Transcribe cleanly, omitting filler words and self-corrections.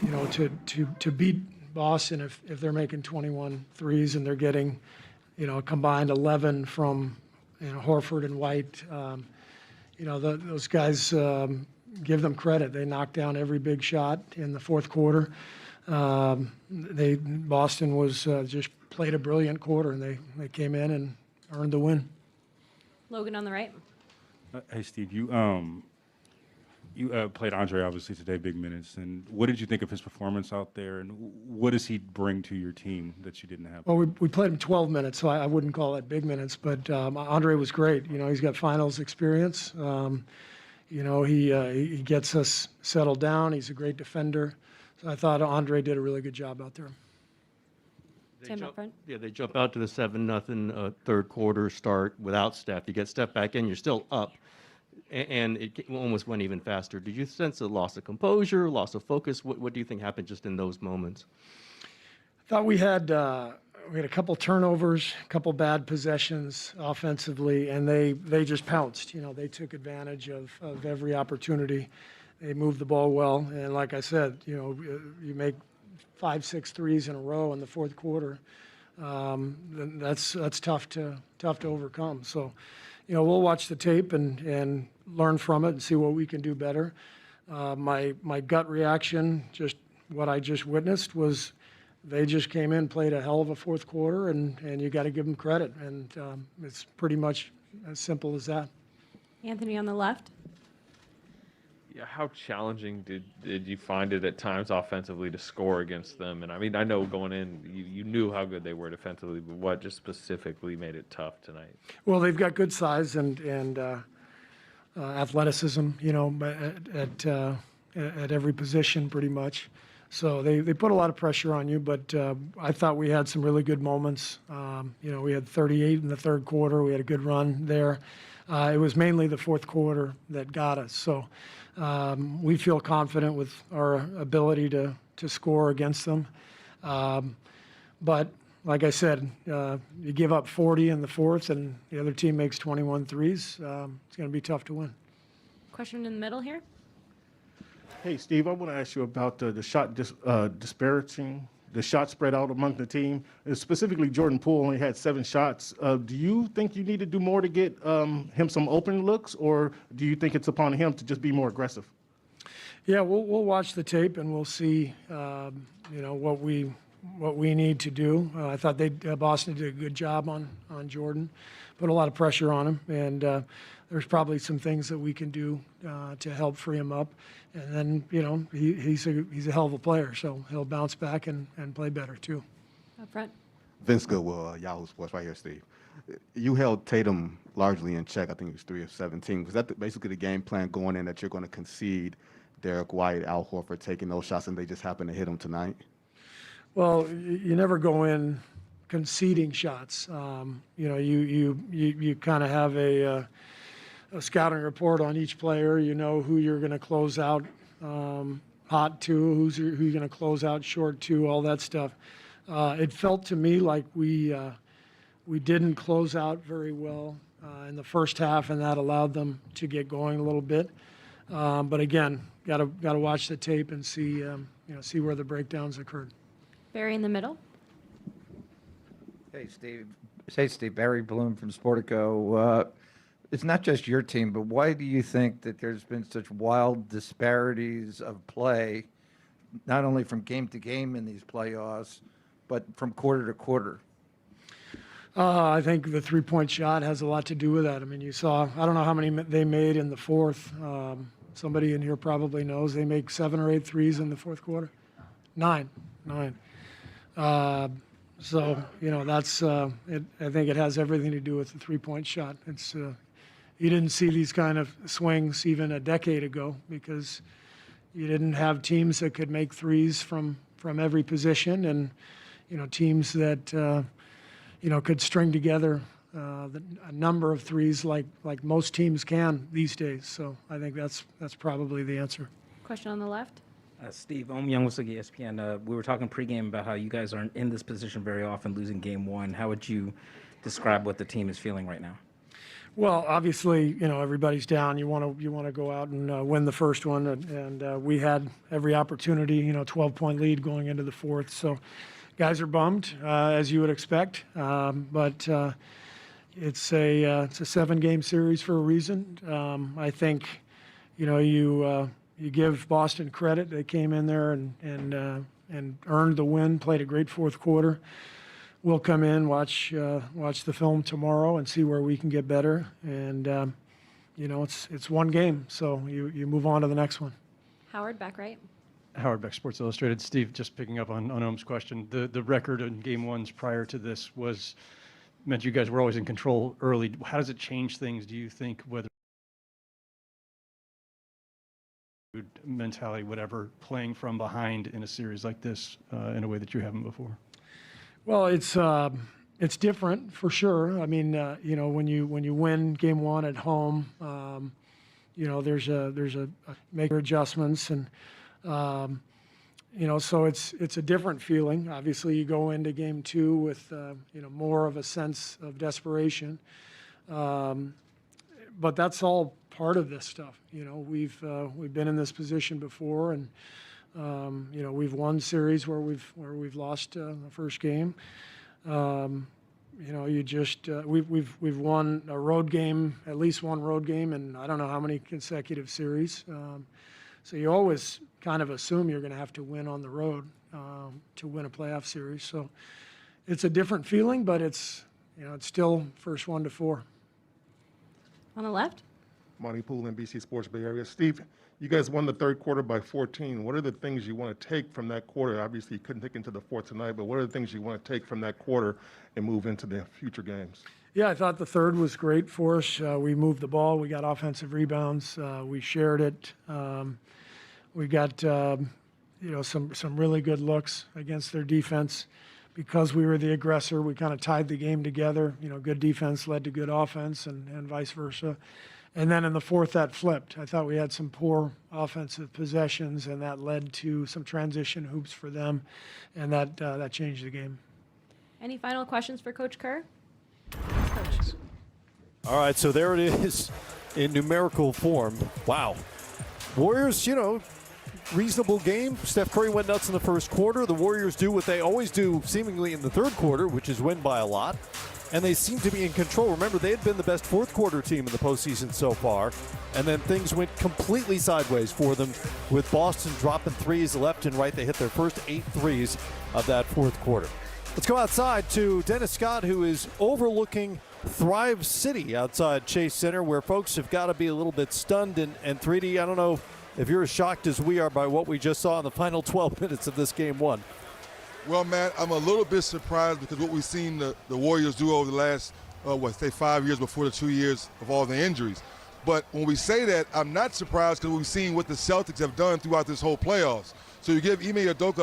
to beat Boston if they're making 21 threes and they're getting, a combined 11 from, Horford and White. Those guys, give them credit. They knocked down every big shot in the fourth quarter. Boston was just played a brilliant quarter, and they came in and earned the win. Logan on the right. Hey, Steve, you played Andre obviously today, big minutes. And what did you think of his performance out there? And what does he bring to your team that you didn't have? Well, we played him 12 minutes, so I wouldn't call that big minutes. But Andre was great. He's got finals experience. He gets us settled down. He's a great defender. So I thought Andre did a really good job out there. Tim up front. Yeah, they jump out to the 7-0 third quarter start without Steph. You get Steph back in, you're still up, and it almost went even faster. Did you sense a loss of composure, loss of focus? What do you think happened just in those moments? I thought we had a couple turnovers, a couple bad possessions offensively, and they just pounced. They took advantage of every opportunity. They moved the ball well, and like I said, you make 5-6 threes in a row in the fourth quarter. That's tough to overcome. So, we'll watch the tape and learn from it and see what we can do better. My gut reaction, just what I just witnessed, was they just came in, played a hell of a fourth quarter, and you got to give them credit. And it's pretty much as simple as that. Anthony on the left. Yeah, how challenging did you find it at times offensively to score against them? And I know going in, you knew how good they were defensively, but what just specifically made it tough tonight? Well, they've got good size and athleticism, at every position pretty much. So they put a lot of pressure on you, but I thought we had some really good moments. We had 38 in the third quarter. We had a good run there. It was mainly the fourth quarter that got us. So we feel confident with our ability to score against them. But like I said, you give up 40 in the fourth and the other team makes 21 threes, it's going to be tough to win. Question in the middle here. Hey, Steve, I want to ask you about the shot disparaging, the shot spread out among the team. Specifically, Jordan Poole only had 7 shots. Do you think you need to do more to get him some open looks, or do you think it's upon him to just be more aggressive? Yeah, we'll watch the tape and we'll see, what we need to do. I thought Boston did a good job on Jordan, put a lot of pressure on him, and there's probably some things that we can do to help free him up. And then, he's a hell of a player, so he'll bounce back and play better too. Up front. Vince Goodwill, Yahoo Sports, right here, Steve. You held Tatum largely in check. I think he was 3 of 17. Was that basically the game plan going in, that you're going to concede Derek White, Al Horford taking those shots, and they just happened to hit him tonight? Well, you never go in conceding shots. You kind of have a scouting report on each player. You know who you're going to close out hot to, who you're going to close out short to, all that stuff. It felt to me like we didn't close out very well in the first half, and that allowed them to get going a little bit. But again, got to watch the tape and see where the breakdowns occurred. Barry in the middle. Hey, Steve. Barry Bloom from Sportico. It's not just your team, but why do you think that there's been such wild disparities of play, not only from game to game in these playoffs, but from quarter to quarter? I think the three-point shot has a lot to do with that. I mean, you saw, I don't know how many they made in the fourth. Somebody in here probably knows they make 7 or 8 threes in the fourth quarter. 9. So, that's, I think it has everything to do with the three-point shot. It's, you didn't see these kind of swings even a decade ago because you didn't have teams that could make threes from every position, and, teams that, could string together a number of threes like most teams can these days. So I think that's probably the answer. Question on the left. Steve, I'm Young with ESPN. We were talking pregame about how you guys aren't in this position very often, losing game one. How would you describe what the team is feeling right now? Well, obviously, everybody's down. You want to go out and win the first one, and we had every opportunity. 12-point lead going into the fourth. So, guys are bummed, as you would expect. But it's a 7-game series for a reason. I think, you give Boston credit. They came in there and earned the win. Played a great fourth quarter. We'll come in, watch the film tomorrow, and see where we can get better. And it's one game, so you move on to the next one. Howard, back right. Howard Beck, Sports Illustrated. Steve, just picking up on Ohm's question, the record in game ones prior to this meant you guys were always in control early. How does it change things, do you think, whether mentality, whatever, playing from behind in a series like this in a way that you haven't before? Well, it's different for sure. I mean, when you win game one at home, there's a make adjustments and so it's a different feeling. Obviously, you go into game two with more of a sense of desperation, but that's all part of this stuff. We've been in this position before, and we've won series where we've lost the first game. We've won a road game, at least one road game, and I don't know how many consecutive series. So you always kind of assume you're going to have to win on the road to win a playoff series. So it's a different feeling, but it's still first 1 to 4. On the left. Monty Poole, NBC Sports Bay Area. Steve, you guys won the third quarter by 14. What are the things you want to take from that quarter? Obviously, you couldn't take into the fourth tonight, but what are the things you want to take from that quarter and move into the future games? Yeah, I thought the third was great for us. We moved the ball. We got offensive rebounds. We shared it. We got some really good looks against their defense. Because we were the aggressor, we kind of tied the game together. Good defense led to good offense, and vice versa. And then in the fourth, that flipped. I thought we had some poor offensive possessions, and that led to some transition hoops for them, and that changed the game. Any final questions for Coach Kerr? All right, so there it is in numerical form. Wow. Warriors, reasonable game. Steph Curry went nuts in the first quarter. The Warriors do what they always do seemingly in the third quarter, which is win by a lot. And they seem to be in control. Remember, they had been the best fourth quarter team in the postseason so far. And then things went completely sideways for them with Boston dropping threes left and right. They hit their first 8 threes of that fourth quarter. Let's go outside to Dennis Scott, who is overlooking Thrive City outside Chase Center, where folks have got to be a little bit stunned. And 3D, I don't know if you're as shocked as we are by what we just saw in the final 12 minutes of this game one. Well, Matt, I'm a little bit surprised because what we've seen the Warriors do over the last, 5 years before the 2 years of all the injuries. But when we say that, I'm not surprised because we've seen what the Celtics have done throughout this whole playoffs. So you give Ime Udoka